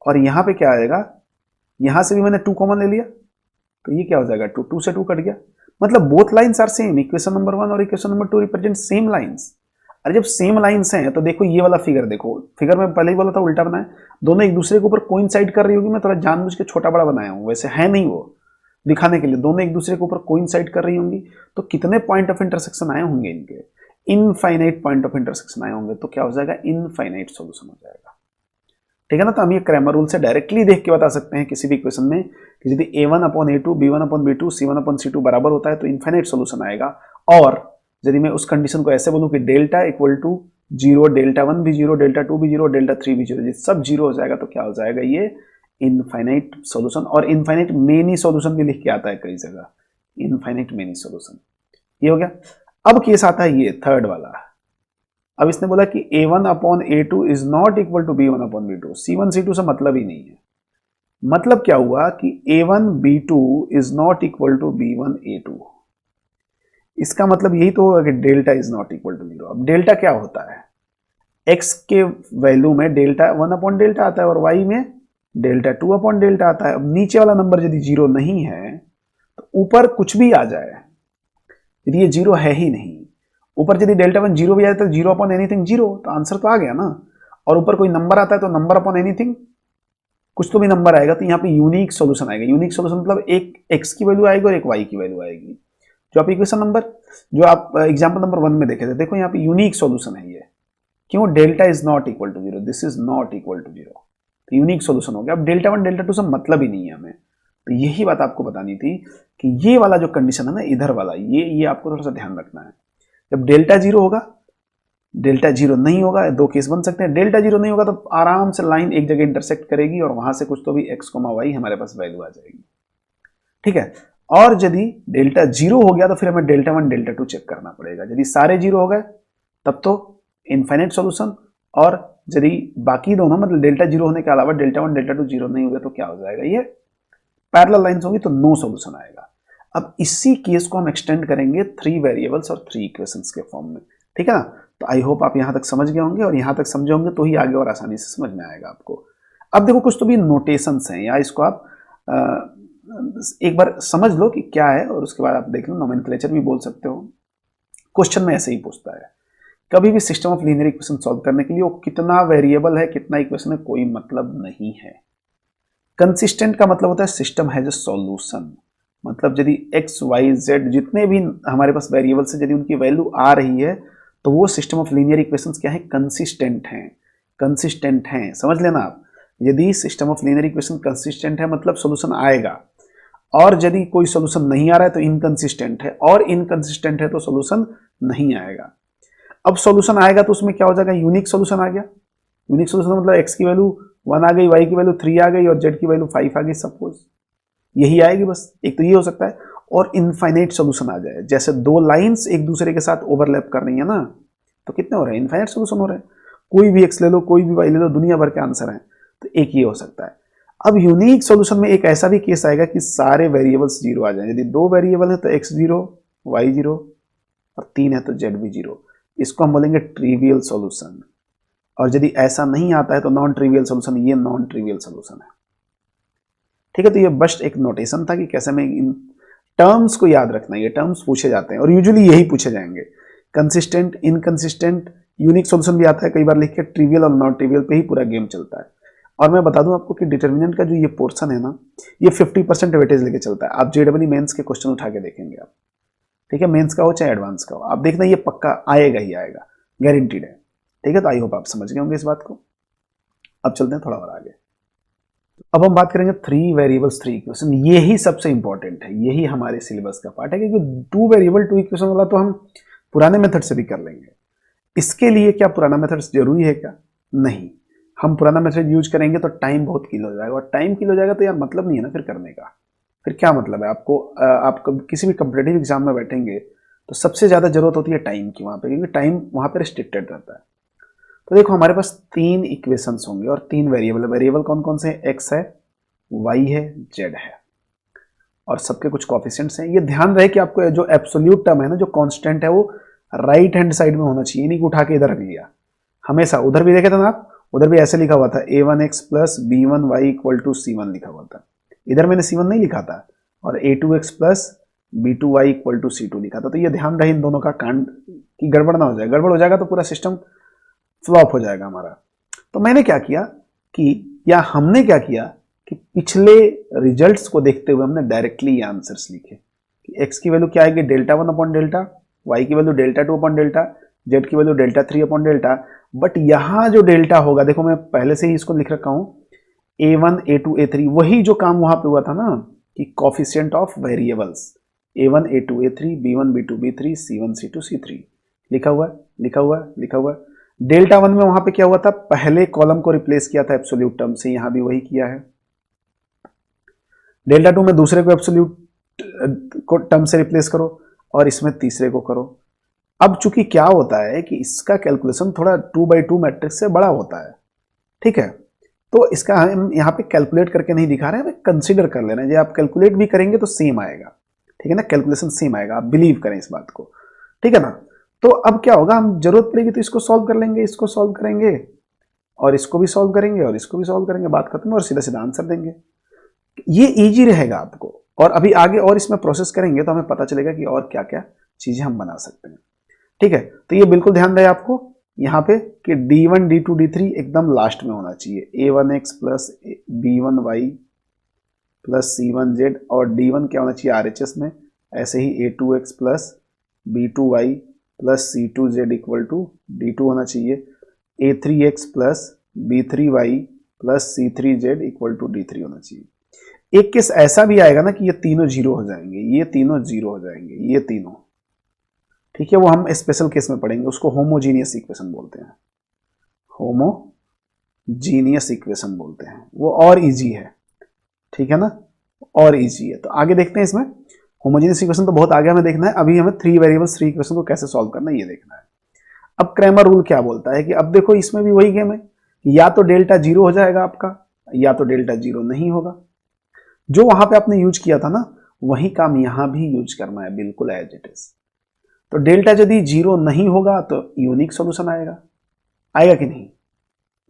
और यहां पे क्या आएगा, यहां से भी मैंने 2 कॉमन ले लिया तो ये क्या हो जाएगा, 2 से 2 कट गया, मतलब both lines are same. Equation number 1 और equation number 2 represent same lines. अरे जब सेम लाइंस हैं तो देखो ये वाला फिगर देखो, फिगर में पहले ही बोला था उल्टा बनाए, दोनों एक दूसरे के ऊपर कोइंसाइड कर रही होगी। मैं थोड़ा जानबूझ के छोटा बड़ा बनाया हूं, वैसे है नहीं वो, दिखाने के लिए दोनों एक दूसरे के ऊपर कोइंसाइड कर रही होंगी। तो कितने पॉइंट ऑफ इंटरसेक्शन आए होंगे इनके, इनफाइनाइट पॉइंट ऑफ इंटरसेक्शन आए होंगे। तो क्या हो जाएगा, इनफाइनाइट सॉल्यूशन हो जाएगा, ठीक है ना। तो हम ये क्रैमर रूल से डायरेक्टली देख के बता सकते हैं किसी भी इक्वेशन में कि यदि a1/a2 b1/b2 c1/c2 बराबर होता है तो इनफाइनाइट सॉल्यूशन आएगा। और यदि मैं उस कंडीशन को ऐसे बोलूं कि delta equal to zero, delta 1 भी जीरो, डेल्टा 2 भी जीरो, डेल्टा 3 भी जीरो, सब जीरो हो जाएगा तो क्या हो जाएगा, ये इनफाइनाइट सॉल्यूशन। और इनफाइनाइट मेनी सॉल्यूशन भी लिख के आता है कई जगह इनफाइनाइट मेनी सॉल्यूशन। ये हो गया। अब केस आता है ये थर्ड वाला। अब इसने बोला कि a1 upon a2 is not equal to b1 upon b2। c1 c2 से मतलब ही नहीं है। मतलब क्या हुआ कि a1 b2 is not equal to b1 a2। इसका मतलब यही तो होगा कि delta is not equal to 0। अब डेल्टा क्या होता है, x के वैल्यू में डेल्टा 1 अपॉन डेल्टा आता है और y में डेल्टा 2 अपॉन डेल्टा आता है। अब नीचे वाला नंबर यदि 0 नहीं है तो ऊपर कुछ भी आ जाए, यदि ये 0 है ही नहीं, ऊपर यदि डेल्टा 1 0 भी आया तो 0 अपॉन एनीथिंग 0, तो आंसर तो आ गया ना। और ऊपर कोई नंबर आता है तो नंबर अपॉन एनीथिंग कुछ तो भी नंबर आएगा, तो यहाँ पे यूनिक सॉल्यूशन आएगा। यूनिक सॉल्यूशन मतलब एक x की वैल्यू आएगी और एक y की वैल्यू आएगी। जो आप इक्वेशन नंबर, जो आप एग्जाम्पल नंबर 1 में देखे थे, देखो यहाँ पे यूनिक सॉल्यूशन है ये। क्यों? Delta is not equal to 0, this is not equal to 0, तो यूनिक सॉल्यूशन हो गया। अब डेल्टा 1 डेल्टा 2 से मतलब ही नहीं है हमें, तो यही बात आपको बतानी थी कि ये वाला जो कंडीशन है ना, इधर वाला, ये आपको थोड़ा सा ध्यान रखना है। जब डेल्टा 0 होगा, डेल्टा 0 नहीं होगा, दो केस बन सकते हैं। डेल्टा 0 नहीं होगा तो आराम से लाइन एक जगह इंटरसेक्ट करेगी और वहां से कुछ तो भी x, y हमारे पास वैल्यू आ जाएगी, ठीक है। और यदि डेल्टा 0 हो गया तो फिर हमें डेल्टा 1 डेल्टा 2 चेक करना पड़ेगा। यदि सारे 0 हो गए तब तो इनफाइनाइट सॉल्यूशन, और यदि बाकी दोनों मतलब डेल्टा 0 होने के अलावा डेल्टा 1 डेल्टा 2 0 नहीं हो गया तो क्या हो जाएगा, ये पैरेलल लाइंस होंगी तो नो सॉल्यूशन आएगा। अब इसी केस को हम एक्सटेंड करेंगे 3 वेरिएबल्स और 3 इक्वेशंस के फॉर्म में, ठीक है ना। तो आई होप आप यहां तक समझ गए होंगे, और यहां तक समझे होंगे तो ही आगे और आसानी से समझ में आएगा आपको। अब देखो कुछ तो भी नोटेशंस हैं, या इसको आप एक बार समझ लो कि क्या है, और उसके बाद आप देख लो, नोमेनक्लेचर भी बोल सकते हो। क्वेश्चन में ऐसे ही पूछता है, कभी भी system of linear equation solve करने के लिए वो कितना वेरिएबल है, कितना इक्वेशन है, कोई मतलब नहीं है। कंसिस्टेंट का मतलब होता है सिस्टम हैज अ सॉल्यूशन, मतलब यदि x y z जितने भी हमारे पास वेरिएबल्स हैं, यदि उनकी वैल्यू आ रही है तो वो सिस्टम ऑफ लीनियर इक्वेशंस क्या है, कंसिस्टेंट हैं। कंसिस्टेंट हैं, समझ लेना आप। यदि system of linear equation consistent है मतलब सॉल्यूशन आएगा, और यदि कोई सॉल्यूशन नहीं आ रहा है तो इनकंसिस्टेंट है, और इनकंसिस्टेंट है तो सॉल्यूशन नहीं आएगा। अब सॉल्यूशन आएगा तो उसमें क्या हो जाएगा, यूनिक सॉल्यूशन आ गया। यूनिक सॉल्यूशन मतलब x की वैल्यू 1 आ गई, y की वैल्यू 3 आ गई और z की वैल्यू 5 आ गई, सपोज यही आएगी बस। एक तो ये हो सकता है, और इनफाइनाइट सॉल्यूशन आ जाए, जैसे दो लाइंस एक दूसरे के साथ ओवरलैप कर रही है ना, तो कितने हो रहे हैं, इनफाइनाइट सॉल्यूशन हो रहे हैं। कोई भी x ले लो, कोई भी y ले लो, दुनिया भर के आंसर हैं, तो एक ये हो सकता है। अब यूनिक सॉल्यूशन में एक ऐसा भी केस आएगा कि सारे वेरिएबल्स 0 आ जाए। यदि 2 वेरिएबल है तो x 0 y 0 और 3 है तो z भी 0, इसको हम बोलेंगे ट्रिवियल सॉल्यूशन। और यदि ऐसा नहीं आता है तो नॉन ट्रिवियल सॉल्यूशन, ये नॉन ट्रिवियल सॉल्यूशन है, ठीक है। तो ये बस एक नोटेशन था कि कैसे में इन टर्म्स को याद रखना, ये टर्म्स पूछे जाते हैं और यूजुअली यही पूछे जाएंगे। कंसिस्टेंट, इनकंसिस्टेंट, यूनिक सॉल्यूशन भी आता है कई बार लिख के, ट्रिवियल और नॉन ट्रिवियल पे ही पूरा गेम चलता है। और मैं बता दूं आपको कि डिटर्मिनेंट का जो ये पोर्शन है ना, ये 50% वेटेज लेके चलता है। आप जेडबल मेंस के क्वेश्चन उठा के देखेंगे आप, ठीक है, मेंस का हो चाहे एडवांस का हो, आप देखना ये पक्का आएगा ही आएगा, गारंटीड है, ठीक है। तो आई होप आप समझ गए होंगे इस बात को। अब चलते हैं थोड़ा और आगे। अब हम बात करेंगे 3 वेरिएबल्स 3 इक्वेशन। यही सबसे इंपॉर्टेंट है, यही हमारे सिलेबस का पार्ट है, क्योंकि 2 वेरिएबल 2 इक्वेशन वाला तो हम पुराने मेथड से भी कर लेंगे। इसके लिए क्या पुराना मेथड जरूरी है क्या? नहीं, हम पुराना मेथड यूज करेंगे तो टाइम बहुत किल हो जाएगा, और टाइम किल हो जाएगा तो यार मतलब नहीं है ना फिर करने का। फिर क्या मतलब है आपको, आप किसी भी कॉम्पिटिटिव एग्जाम में बैठेंगे तो सबसे ज्यादा जरूरत होती है टाइम की वहां पे, क्योंकि टाइम वहां पे रिस्ट्रिक्टेड रहता है। तो देखो हमारे पास 3 इक्वेशंस होंगे और 3 वेरिएबल है। वेरिएबल कौन कौन से हैं? x है, y है, z है, और सबके कुछ कोएफिशिएंट्स हैं। ये ध्यान रहे कि आपको जो एब्सोल्यूट टर्म है ना, जो कांस्टेंट है, वो राइट हैंड साइड में होना चाहिए, नहीं कि उठा के इधर रख लिया। हमेशा उधर भी देखे थे ना आप, उधर भी ऐसे लिखा हुआ था a1x plus b1y equal to c1 लिखा हुआ था। इधर मैंने c1 नहीं लिखा था, और a2x plus b2y equal to c2 लिखा था। तो ये ध्यान रहे इन दोनों का कांड की गड़बड़ ना हो जाए। गड़बड़ हो जाएगा तो पूरा सिस्टम फ्लॉप हो जाएगा हमारा। तो मैंने क्या किया कि, या हमने क्या किया कि पिछले रिजल्ट्स को देखते हुए हमने डायरेक्टली ये आंसर्स लिखे कि x की वैल्यू क्या आएगी, डेल्टा 1 अपॉन डेल्टा, y की value delta 2 upon delta, z की value delta 3 upon delta. But यहां जो डेल्टा होगा, देखो मैं पहले से ही इसको लिख रखा हूं, a1 a2 a3, वही जो काम वहां पे हुआ था ना कि coefficient of variables a1 a2 a3 b1 b2 b3 c1 c2 c3 लिखा हुआ लिखा हुआ लिखा हुआ। डेल्टा 1 में वहां पे क्या हुआ था, पहले कॉलम को रिप्लेस किया था एब्सोल्यूट टर्म से, यहां भी वही किया है। डेल्टा 2 में दूसरे को एब्सोल्यूट को टर्म से रिप्लेस करो और इसमें तीसरे को करो। अब चूंकि क्या होता है कि इसका कैलकुलेशन थोड़ा 2x2 मैट्रिक्स से बड़ा होता है, ठीक है, तो इसका हम यहाँ पे कैलकुलेट करके नहीं दिखा रहे हैं, हमें कंसीडर कर ले रहे हैं। जब आप कैलकुलेट भी करेंगे तो सेम आएगा, ठीक है ना, कैलकुलेशन सेम आएगा, आप बिलीव करें इस बात को, ठीक है ना। तो अब क्या होगा, हम जरूरत पड़ेगी तो इसको सॉल्व कर लेंगे, इसको सॉल्व करेंगे और इसको भी सॉल्व करेंगे और इसको भी सॉल्व करेंगे, बात खत्म और सीधा सीधा आंसर देंगे। ये इजी रहेगा आपको, और अभी आगे और इसमें प्रोसेस करेंगे तो हमें पता चलेगा कि और क्या क्या चीजें हम बना सकते हैं, ठीक है। तो ये बिल्कुल ध्यान रहे आपको यहाँ पे कि d1 d2 d3 एकदम लास्ट में होना चाहिए, a1x plus b1y plus c1z, और d1 क्या होना चाहिए RHS में, ऐसे ही a2x plus b2y plus c2z equal to d2 होना चाहिए, a3x plus b3y plus c3z equal to d3 होना चाहिए। एक केस ऐसा भी आएगा ना कि ये तीनों जीरो हो जाएंगे, ये तीनों जीरो हो जाएंगे, ये तीनों, ठीक है, वो हम स्पेशल केस में पढ़ेंगे, उसको होमोजीनियस इक्वेशन बोलते हैं, होमोजीनियस इक्वेशन बोलते हैं, वो और इजी है, ठीक है ना, और इजी है। तो आगे देखते हैं इसमें होमोजीनियस इक्वेशन, तो बहुत आगे हमें देखना है, अभी हमें 3 वेरिएबल्स 3 इक्वेशन को कैसे सॉल्व करना है ये देखना है। अब क्रैमर रूल क्या बोलता है कि अब देखो इसमें भी वही गेम है, या तो डेल्टा जीरो हो जाएगा आपका, या तो डेल्टा जीरो नहीं होगा। जो वहां पे आपने यूज किया था ना, वही काम यहां भी यूज करना है, बिल्कुल एज इट इज। तो डेल्टा यदि जीरो नहीं होगा तो यूनिक सॉल्यूशन आएगा, आएगा कि नहीं,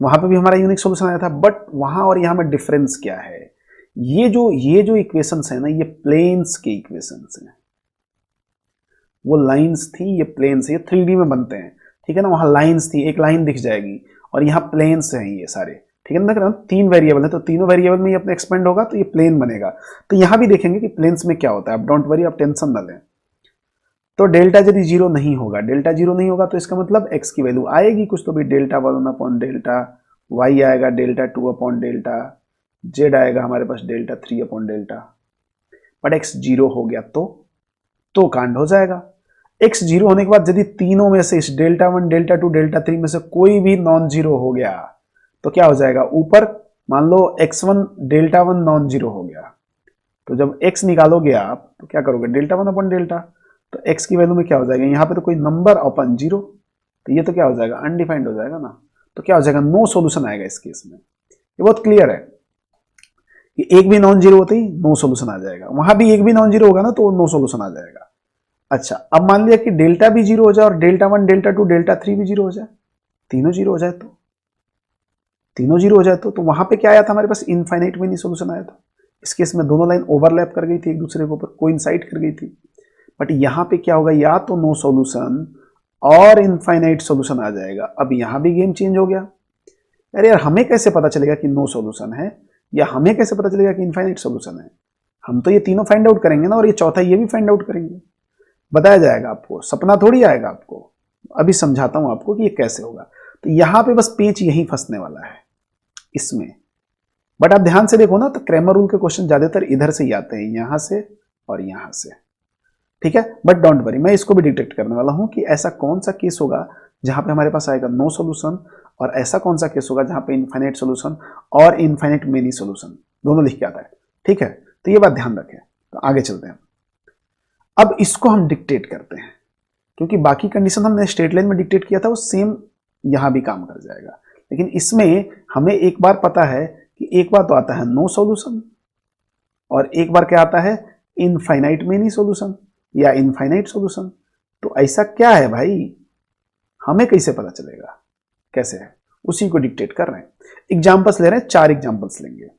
वहां पे भी हमारा यूनिक सॉल्यूशन आया था, बट वहां और यहां में डिफरेंस क्या है, ये जो इक्वेशंस है ना, ये प्लेन्स के इक्वेशंस हैं, वो लाइंस थी, ये प्लेन्स, ये 3D में बनते हैं, ठीक है ना, वहां लाइंस थी, एक लाइन दिख जाएगी, और यहाँ प्लेन्स हैं ये सारे, ठीक है ना, 3 वेरिएबल है, तो तीनों वेरिएबल में ये अपने एक्सपेंड होगा तो ये प्लेन बनेगा। तो यहां भी देखेंगे कि प्लेन्स में क्या होता है, आप डोंट वरी, आप टेंशन न लें। तो डेल्टा यदि जीरो नहीं होगा, डेल्टा जीरो नहीं होगा तो इसका मतलब x की वैल्यू आएगी कुछ तो भी, डेल्टा 1 अपॉन डेल्टा y आएगा, डेल्टा 2 अपॉन डेल्टा z आएगा हमारे पास, delta 3 upon delta, but x zero हो गया तो कांड हो जाएगा। x जीरो होने के बाद यदि तीनों में से इस डेल्टा 1 डेल्टा 2 डेल्टा 3 में से कोई भी नॉन जीरो हो गया तो क्या हो जाएगा, ऊपर मान लो x1 डेल्टा 1 नॉन जीरो हो गया, तो जब x निकालोगे आप तो क्या करोगे, डेल्टा 1 अपॉन डेल्टा, तो x की वैल्यू में क्या हो जाएगा, यहाँ पे तो कोई नंबर अपन जीरो, तो ये तो क्या हो जाएगा, अनडिफाइंड हो जाएगा ना, तो क्या हो जाएगा, नो सॉल्यूशन आएगा इस केस में। ये बहुत क्लियर है कि एक भी नॉन जीरो होते ही नो सॉल्यूशन आ जाएगा, वहां भी एक भी नॉन जीरो होगा ना तो नो सॉल्यूशन आ जाएगा। अच्छा, अब मान लिया कि डेल्टा भी जीरो हो जाए और डेल्टा 1 डेल्टा 2 डेल्टा 3 भी जीरो हो जाए, तीनों जीरो हो जाए तो, तीनों जीरो हो जाए तो वहां पे क्या आया था हमारे पास, इनफाइनाइट मिनी सॉल्यूशन आया था। इस केस में दोनों लाइन ओवरलैप कर गई थी एक दूसरे के ऊपर, कोइंसाइड कर गई थी। बट यहां पे क्या होगा, या तो नो सॉल्यूशन और इनफाइनाइट सॉल्यूशन आ जाएगा। अब यहां भी गेम चेंज हो गया, अरे यार हमें कैसे पता चलेगा कि नो सॉल्यूशन है, या हमें कैसे पता चलेगा कि इनफाइनाइट सॉल्यूशन है, हम तो ये तीनों फाइंड आउट करेंगे ना, और ये चौथा ये भी फाइंड आउट करेंगे, बताया जाएगा आपको, सपना थोड़ी आएगा आपको, अभी समझाता हूं आपको कि ये कैसे होगा। तो यहां पे बस पेच यही फंसने वाला है इसमें, बट आप ध्यान से देखो ना तो क्रैमर रूल के क्वेश्चन ज्यादातर इधर से ही आते हैं, यहां से और यहां से, ठीक है। बट डोंट वरी, मैं इसको भी डिटेक्ट करने वाला हूं कि ऐसा कौन सा केस होगा जहां पे हमारे पास आएगा नो सॉल्यूशन, और ऐसा कौन सा केस होगा जहां पे इनफाइनाइट सॉल्यूशन और इनफाइनाइट मेनी सॉल्यूशन दोनों लिख के आता है, ठीक है। तो ये बात ध्यान रखें। तो आगे चलते हैं, अब इसको हम डिक्टेट करते हैं, क्योंकि बाकी कंडीशन हमने स्ट्रेट लाइन में डिक्टेट किया था वो सेम यहां भी काम कर जाएगा, लेकिन इसमें हमें एक बार पता है कि एक बार तो आता है नो सॉल्यूशन, और एक बार क्या आता है, इनफाइनाइट मेनी सॉल्यूशन या इनफाइनाइट सॉल्यूशन। तो ऐसा क्या है भाई, हमें कैसे पता चलेगा, कैसे है, उसी को डिक्टेट कर रहे हैं। एग्जांपल्स ले रहे हैं, 4 एग्जांपल्स लेंगे।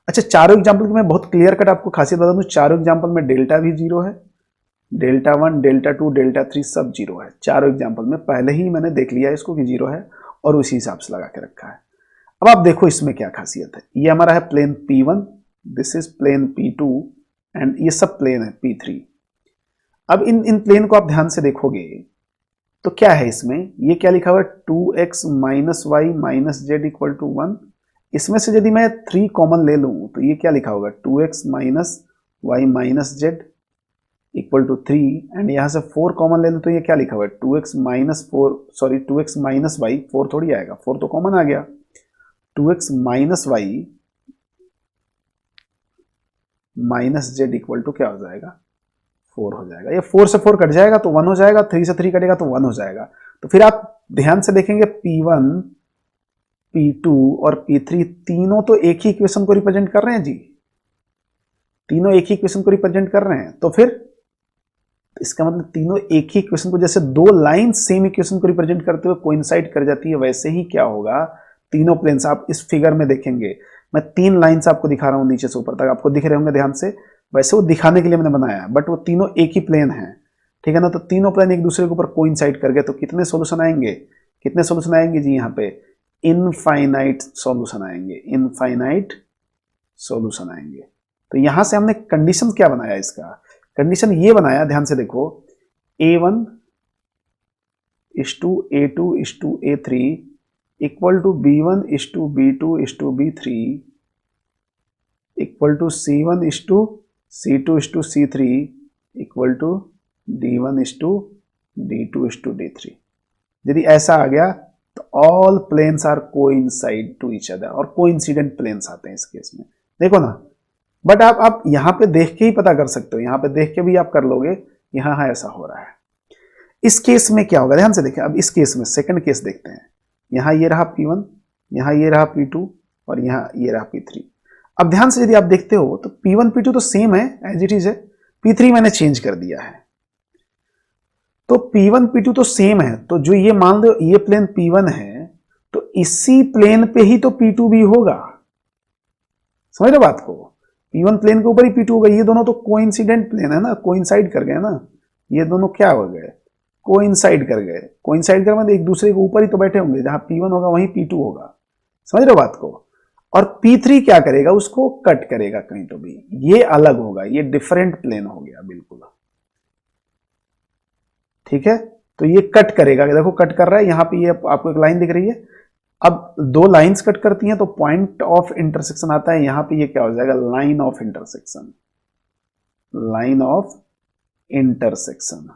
अच्छा, चारों एग्जांपल की मैं बहुत क्लियर कट आपको खासियत बता दूं, चारों एग्जांपल में डेल्टा भी जीरो है, डेल्टा 1 डेल्टा 2 डेल्टा 3 सब जीरो है, चारों एग्जांपल में पहले ही मैंने देख लिया है इसको कि जीरो है, और उसी हिसाब से लगा के रखा है। अब आप देखो इसमें क्या खासियत है, ये हमारा है plane P1, this is plane P2, and ये सब प्लेन है P3। अब इन प्लेन को आप ध्यान से देखोगे तो क्या है इसमें, ये क्या लिखा हुआ है, 2x minus y minus z equal to 1। इसमें से यदि मैं 3 कॉमन ले लूं तो ये क्या लिखा होगा, 2x minus y minus z equal to 3, and यहां से 4 कॉमन ले लूं तो ये क्या लिखा हुआ है, 2x minus 4, sorry 2x minus Y, 4 थोड़ी आएगा, 4 तो कॉमन आ गया, 2x minus y minus z equal to क्या हो जाएगा 4 हो जाएगा। ये 4 से 4 कट जाएगा तो 1 हो जाएगा, 3 से 3 कटेगा तो 1 हो जाएगा। तो फिर आप ध्यान से देखेंगे P1, P2 और P3 तीनों तो एक ही इक्वेशन को रिप्रेजेंट कर रहे हैं जी, तीनों एक ही इक्वेशन को रिप्रेजेंट कर रहे हैं। तो फिर इसका मतलब तीनों एक ही इक्वेशन को, जैसे दो लाइन सेम इक्वेशन को रिप्रेजेंट करते हुए कोइंसाइड कर जाती है, वैसे ही क्या होगा, तीनों प्लेन्स आप इस फिगर में देखेंगे। मैं 3 लाइन्स आपको दिखा रहा हूं नीचे से ऊपर तक, आपको दिख रहे होंगे ध्यान से, वैसे वो दिखाने के लिए मैंने बनाया है, बट वो तीनों एक ही प्लेन है, ठीक है ना। तो तीनों प्लेन एक दूसरे के ऊपर कोइंसाइड कर गए तो कितने सोल्यूशन आएंगे, कितने सोल्यूशन आएंगे जी, यहाँ पे इनफाइनाइट सोल्यूशन आएंगे, इनफाइनाइट सोल्यूशन आएंगे। तो यहां से हमने कंडीशन क्या बनाया, इसका कंडीशन ये बनाया, ध्यान से देखो, A1 = A2 = A3 equal to B1 = B2 = B3 equal to C1 = C2 = C3 equal to D1 = D2 = D3। यदि ऐसा आ गया तो all planes are coincide to each other, और कोइंसिडेंट प्लेन्स आते हैं इस केस में, देखो ना। बट आप यहां पे देख के ही पता कर सकते हो, यहां पे देख के भी आप कर लोगे, यहां ऐसा हो रहा है। इस केस में क्या होगा, ध्यान से देखें। अब इस केस में सेकंड केस देखते हैं। यहां ये रहा P1, यहां ये रहा P2 और यहां ये रहा P3। अब ध्यान से यदि आप देखते हो तो P1 P2 तो सेम है, एज इट इज है, P3 मैंने चेंज कर दिया है। तो P1 P2 तो सेम है, तो जो ये मान लो ये प्लेन P1 है, तो इसी प्लेन पे ही तो P2 भी होगा, समझ रहे बात को। P1 प्लेन के ऊपर ही P2 होगा, ये दोनों तो कोइंसिडेंट प्लेन है ना, कोइंसाइड कर गए ना, ये दोनों क्या हो गए, कोइंसाइड कर गए। कोइंसाइड कर मतलब एक दूसरे के ऊपर ही तो बैठे होंगे, जहां P1 होगा वहीं P2 होगा, समझ रहे हो बात को। और P3 क्या करेगा, उसको कट करेगा कहीं तो भी, ये अलग होगा, ये डिफरेंट प्लेन हो गया बिल्कुल, ठीक है। तो ये कट करेगा, देखो कट कर रहा है, यहां पे ये आपको एक लाइन दिख रही है। अब दो लाइंस कट करती हैं तो पॉइंट ऑफ इंटरसेक्शन आता है, यहां पे ये क्या हो जाएगा, line of intersection, line of intersection,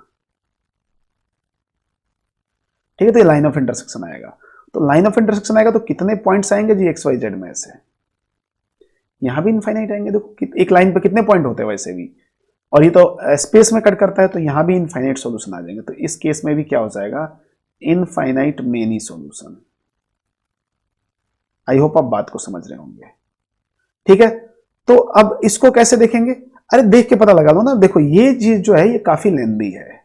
ठीक है। तो ये लाइन ऑफ इंटरसेक्शन आएगा। तो लाइन ऑफ इंटरसेक्शन आएगा तो कितने पॉइंट्स आएंगे जी एक्स वाई जेड में से, यहां भी इनफाइनाइट आएंगे। देखो एक लाइन पे कितने पॉइंट होते हैं वैसे भी, और ये तो स्पेस में कट करता है, तो यहां भी इनफाइनाइट सॉल्यूशन आ जाएंगे। तो इस केस में भी क्या हो जाएगा, infinite many solution. I hope आप बात को समझ रहे होंगे, ठीक है। तो अब इसको कैसे देखेंगे, अरे देख के पता लगा दो ना। देखो ये चीज जो है ये काफी लेंदी है,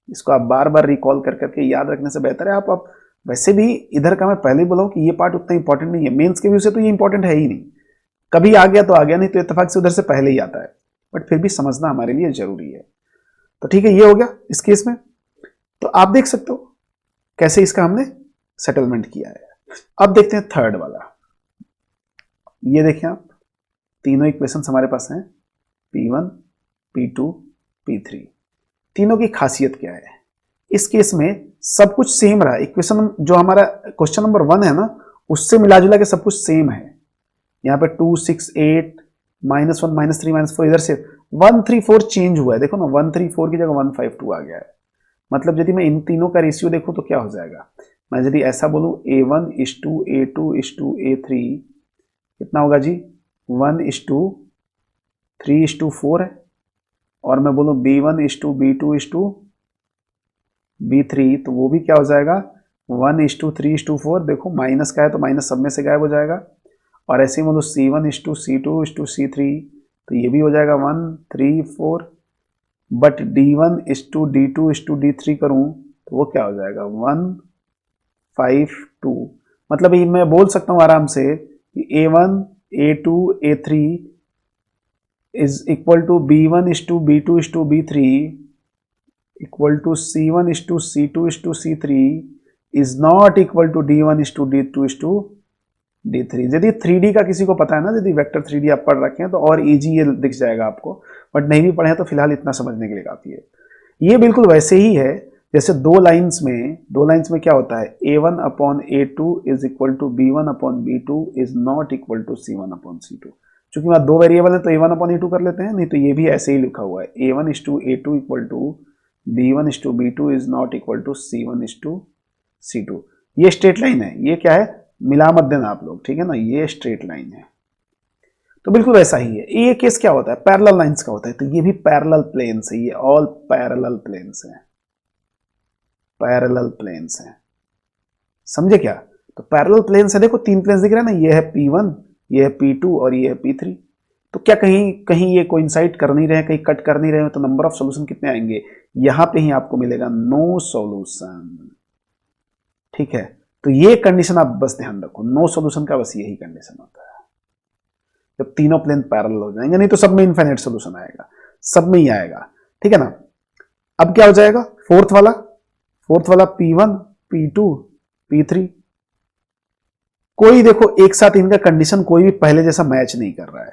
इसको आप बार बार रिकॉल कर करके याद रखने से बेहतर है आप वैसे भी इधर का मैं पहले ही बोला हूं कि ये पार्ट उतना इंपॉर्टेंट नहीं है, मेंस के व्यू से तो ये इंपॉर्टेंट है ही नहीं, कभी आ गया तो आ गया, नहीं तो इत्तेफाक से उधर से पहले ही आता है, बट फिर भी समझना हमारे लिए जरूरी है। तो ठीक है, ये हो गया इस केस में। तो आप देख सकते हो कैसे इसका हमने सेटलमेंट किया है। अब देखते हैं थर्ड वाला। ये देखें आप, तीनों इक्वेशंस हमारे पास हैं, P1 P2 P3। तीनों की खासियत क्या है, इस केस में सब कुछ सेम रहा। इक्वेशन जो हमारा क्वेश्चन नंबर 1 है ना, उससे मिला जुला के सब कुछ सेम है। यहाँ पे 2 6 8 -1 -3 -4, इधर से 1 3 4 चेंज हुआ है, देखो ना, 1 3 4 की जगह 1 5 2 आ गया है। मतलब यदि मैं इन तीनों का रेशियो देखूं तो क्या हो जाएगा, मैं यदि ऐसा बोलूं A1 = A2 = A3, कितना होगा जी, 1:3:4 है। और मैं बोलूं B1 = B2 = B3, तो वो भी क्या हो जाएगा, 1:3:4। देखो माइनस का है तो माइनस सब में से गायब हो जाएगा। और ऐसे ही बोलो C1 = C2 = C3, तो ये भी हो जाएगा 1 3 4। बट D1 = D2 = D3 करूं तो वो क्या हो जाएगा, 1 5 2। मतलब ये मैं बोल सकता हूं आराम से कि A1 A2 A3 = B1 = B2 = B3 equal to C1 = C2 = C3 is not equal to D1 = D2 = D3। यदि 3D का किसी को पता है ना, यदि वेक्टर 3D आप पढ़ रखे हैं तो और इजी ये दिख जाएगा आपको, बट नहीं भी पढ़े हैं तो फिलहाल इतना समझने के लिए काफी है। ये बिल्कुल वैसे ही है जैसे दो लाइंस में क्या होता है, A1/A2 is equal to B1/B2 is not equal to C1/C2। चूंकि वहां दो वेरिएबल है तो A1/A2 कर लेते हैं, नहीं तो ये भी ऐसे ही लिखा हुआ है, A1 = A2 equal to B1 = B2 is not equal to C1 = C2। ये स्ट्रेट लाइन है, ये क्या है, मिला मत देना आप लोग, ठीक है ना, ये स्ट्रेट लाइन है। तो बिल्कुल वैसा ही है। ये केस क्या होता है, पैरेलल लाइंस का होता है, तो ये भी पैरेलल प्लेन्स है, ये ऑल पैरेलल प्लेन्स हैं, पैरेलल प्लेन्स हैं, समझे क्या। तो पैरेलल प्लेन्स है, देखो 3 प्लेन्स दिख रहे हैं ना, ये है P1, ये है P2 और ये है P3। तो क्या कहीं कहीं ये कोइंसाइड कर नहीं रहे हैं, कहीं कट कर नहीं रहे हैं, तो नंबर ऑफ सॉल्यूशन कितने आएंगे, यहां पे ही आपको मिलेगा नो सॉल्यूशन। ठीक है, तो ये कंडीशन आप बस ध्यान रखो, नो सॉल्यूशन का बस यही कंडीशन होता है जब तीनों प्लेन पैरेलल हो जाएंगे, नहीं तो सब में इनफाइनाइट सॉल्यूशन आएगा, सब में ही आएगा। ठीक है ना। अब क्या हो जाएगा, फोर्थ वाला P1 P2 P3, कोई देखो एक साथ इनका कंडीशन कोई भी पहले जैसा मैच नहीं कर रहा है,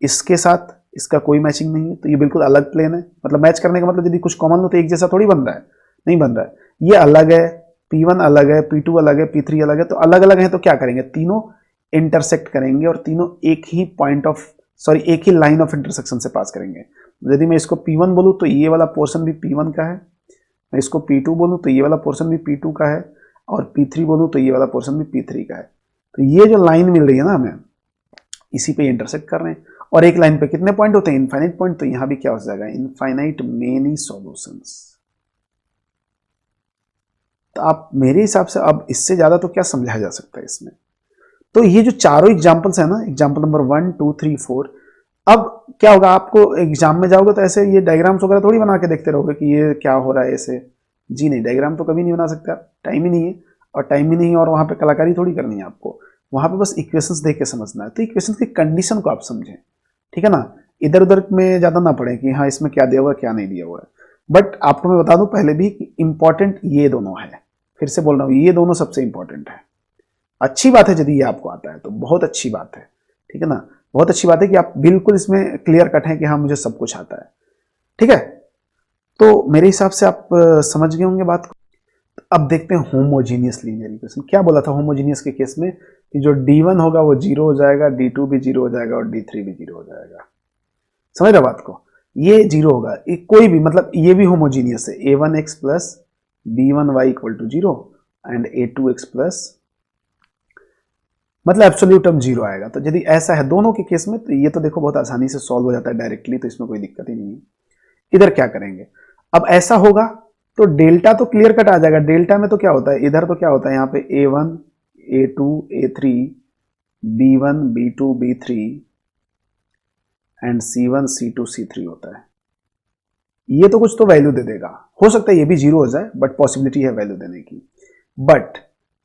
इसके साथ इसका कोई मैचिंग नहीं है, तो ये बिल्कुल अलग प्लेन है। मतलब मैच करने का मतलब यदि कुछ कॉमन हो तो एक जैसा थोड़ी बन रहा है, नहीं बन रहा है, ये अलग है, P1 अलग है, P2 अलग है, P3 अलग है, तो अलग अलग है, तो क्या करेंगे, तीनों इंटरसेक्ट करेंगे और तीनों एक ही लाइन ऑफ इंटरसेक्शन से पास करेंगे। यदि मैं इसको P1 बोलूं तो ये वाला पोर्शन भी P1 का है, मैं इसको P2 बोलूं तो ये वाला पोर्शन भी P2 का है, और P3 बोलूं तो ये वाला पोर्शन भी P3 का है। तो ये जो लाइन मिल रही है ना हमें, इसी पे इंटरसेक्ट कर रहे हैं, और एक लाइन पे कितने पॉइंट होते हैं, इनफाइनाइट पॉइंट, तो यहां भी क्या हो जाएगा, इनफाइनाइट मेनी सॉल्यूशंस। तो आप मेरे हिसाब से अब इससे ज्यादा तो क्या समझाया जा सकता है इसमें। तो ये जो चारों एग्जांपल्स है ना, एग्जांपल नंबर 1 2 3 4, अब क्या होगा, आपको एग्जाम में जाओगे तो ऐसे ये डायग्राम्स वगैरह थोड़ी बना के देखते रहोगे कि ये क्या हो रहा है ऐसे, जी नहीं, डायग्राम तो कभी नहीं बना सकते आप, टाइम ही नहीं है, और टाइम ही नहीं है, और वहां पे कलाकारी थोड़ी करनी है आपको, वहां पे बस इक्वेशंस देख के समझना है। तो इक्वेशंस की कंडीशन को आप समझें, ठीक है ना, इधर उधर में ज्यादा ना पड़े कि हाँ इसमें क्या दिया हुआ है क्या नहीं दिया हुआ है। बट आपको मैं बता दूं पहले भी कि इंपॉर्टेंट ये दोनों है, फिर से बोल रहा हूं, ये दोनों सबसे इंपॉर्टेंट है। अच्छी बात है यदि ये आपको आता है तो बहुत अच्छी बात है, ठीक है ना, बहुत अच्छी बात है कि आप बिल्कुल इसमें क्लियर कट हैं कि हाँ मुझे सब कुछ आता है। ठीक है, तो मेरे हिसाब से आप समझ गए होंगे बात को। अब देखते हैं होमोजीनियस लीनियर इक्वेशन। क्या बोला था होमोजीनियस के केस में कि जो D1 होगा वो 0 हो जाएगा, D2 भी 0 हो जाएगा और D3 भी 0 हो जाएगा। समझ रहे बात को, ये 0 होगा, कोई भी, मतलब ये भी होमोजीनियस है, A1x plus B1y equal to 0 and A2x plus, मतलब एब्सोल्यूट टर्म 0 आएगा। तो यदि ऐसा है दोनों के केस में, तो ये तो देखो बहुत आसानी से सॉल्व हो जाता है डायरेक्टली, तो इसमें कोई दिक्कत ही नहीं है। इधर क्या करेंगे, अब ऐसा होगा तो डेल्टा तो क्लियर कट आ जाएगा। डेल्टा में तो क्या होता है, इधर तो क्या होता है, यहाँ पे A1 A2 A3 B1 B2 B3 and C1 C2 C3 होता है। ये तो कुछ तो वैल्यू दे देगा, हो सकता है ये भी 0 हो जाए, बट पॉसिबिलिटी है वैल्यू देने की। बट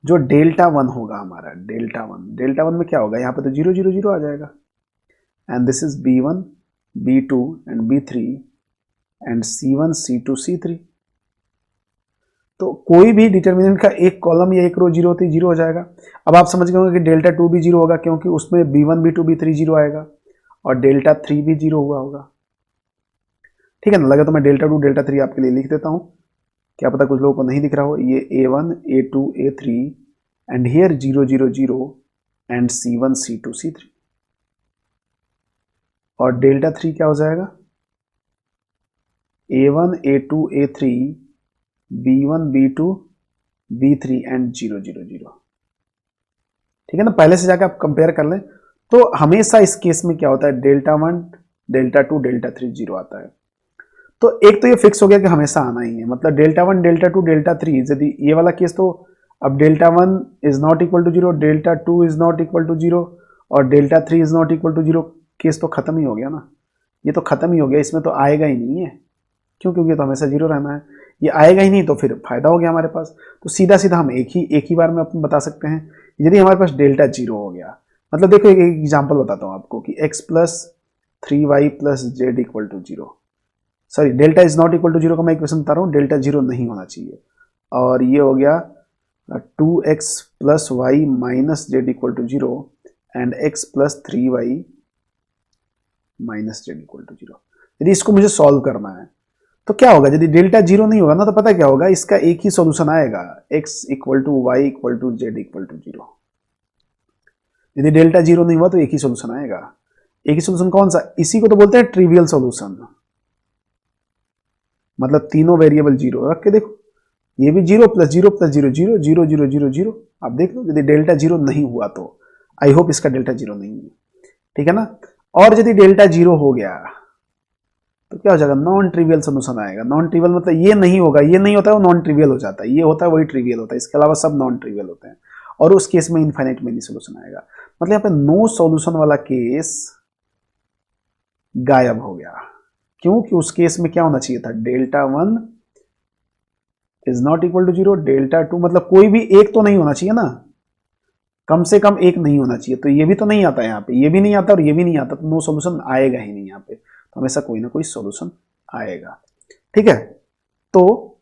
जो डेल्टा 1 होगा हमारा, डेल्टा वन में क्या होगा, यहाँ पे तो 0 0 0 आ जाएगा, and this is B1 B2 and B3 and C1 C2 C3। तो कोई भी डिटर्मिनेंट का एक कॉलम या एक रो 0 होती 0 हो जाएगा। अब आप समझ गए होंगे कि डेल्टा 2 भी 0 होगा, क्योंकि उसमें B1 B2 B3 0 आएगा, और डेल्टा 3 भी 0 हुआ होगा। ठीक है ना, लगे तो मैं डेल्टा 2 डेल्टा 3 आपके लिए लिख देता हूं, क्या पता कुछ लोगों को नहीं दिख रहा हो। ये A1 A2 A3 and here 0 0 0 and C1 C2 C3, और डेल्टा 3 क्या हो जाएगा, A1 A2 A3 B1 B2 B3 and 0 0 0। ठीक है ना, पहले से जाकर आप कंपेयर कर लें। तो हमेशा इस केस में क्या होता है, डेल्टा 1 डेल्टा 2 डेल्टा 3 0 आता है। तो एक तो ये फिक्स हो गया कि हमेशा आना ही है, मतलब डेल्टा 1 डेल्टा 2 डेल्टा 3, यदि ये वाला केस, तो अब delta 1 is not equal to 0, delta 2 is not equal to 0 और delta 3 is not equal to 0, case तो खत्म ही हो गया ना, ये तो खत्म ही हो गया, इसमें तो आएगा ही नहीं है। क्यों, क्योंकि तो हमेशा 0 रहना है, ये आएगा ही नहीं, तो फिर फायदा हो गया हमारे पास। तो सीधा सीधा हम एक ही बार में अपन बता सकते हैं, यदि हमारे पास डेल्टा 0 हो गया, मतलब देखो एक एग्जांपल बताता हूं आपको कि x plus 3y plus z equal to 0, sorry delta is not equal to 0 का मैं इक्वेशन बता रहा हूँ, डेल्टा 0 नहीं होना चाहिए, और ये हो गया 2x plus y minus z equal to 0 and x plus 3y minus z equal to 0। यदि इसको मुझे सॉल्व करना है तो क्या होगा, यदि डेल्टा 0 नहीं होगा ना, तो पता क्या होगा, इसका एक ही सॉल्यूशन आएगा, x equal to y equal to z equal to 0। यदि डेल्टा 0 नहीं हुआ तो एक ही सॉल्यूशन आएगा। एक ही सॉल्यूशन कौन सा, इसी को तो बोलते हैं ट्रिवियल सॉल्यूशन, मतलब तीनों वेरिएबल 0 रख के देखो, ये भी 0 प्लस 0 प्लस 0 0 0 0 0 0, आप देख लो। यदि डेल्टा 0 नहीं हुआ तो आई होप इसका डेल्टा 0 नहीं है, ठीक है ना। और यदि डेल्टा 0 हो गया तो क्या हो जाएगा, नॉन ट्रिवियल सोल्यूशन आएगा। नॉन ट्रिवियल मतलब ये नहीं होगा, ये नहीं होता है वो नॉन ट्रिवियल हो जाता है, ये होता है वही ट्रिवियल होता है, इसके अलावा सब नॉन ट्रिवियल होते हैं। और उस केस में इनफाइनाइट मेनी सोल्यूशन आएगा। मतलब यहाँ पे नो सोल्यूशन वाला केस गायब हो गया। क्यों? कि उस केस में क्या होना चाहिए था, delta 1 is not equal to 0, delta 2 मतलब कोई भी एक तो नहीं होना चाहिए ना, कम से कम एक नहीं होना चाहिए। तो ये भी तो नहीं आता है यहाँ पे, ये भी नहीं आता और ये भी नहीं आता, तो नो सोल्यूशन आएगा ही नहीं यहाँ पे। तो हमेशा कोई ना कोई सोल्यूशन आएगा। ठीक है, तो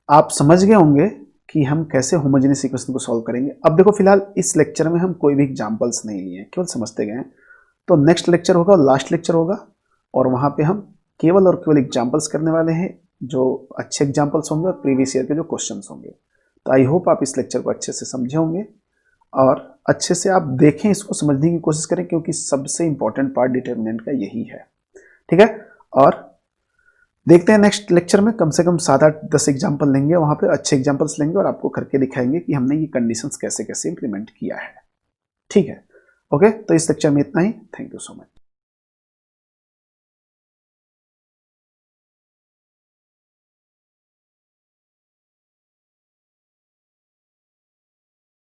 आप समझ गए होंगे कि हम कैसे होमोजेनियस इक्वेशन को सॉल्व करेंगे। अब देखो फिलहाल इस लेक्चर में हम कोई भी एग्जांपल्स नहीं लिए हैं, केवल समझते गए हैं। तो नेक्स्ट लेक्चर होगा, लास्ट लेक्चर होगा, और वहां पे हम केवल और केवल एग्जांपल्स करने वाले हैं, जो अच्छे एग्जांपल्स होंगे और प्रीवियस ईयर के जो क्वेश्चंस होंगे। तो आई होप आप इस लेक्चर को अच्छे से समझे होंगे और अच्छे से आप देखें, इसको समझने की कोशिश करें, क्योंकि सबसे इंपॉर्टेंट पार्ट डिटर्मिनेंट का यही है। ठीक है, और देखते हैं नेक्स्ट लेक्चर में कम से कम 7-8-10 एग्जाम्पल लेंगे, वहां पे अच्छे एग्जाम्पल्स लेंगे और आपको करके दिखाएंगे कि हमने ये कंडीशंस कैसे कैसे इंप्लीमेंट किया है। ठीक है, ओके, तो इस लेक्चर में इतना ही। Thank you so much.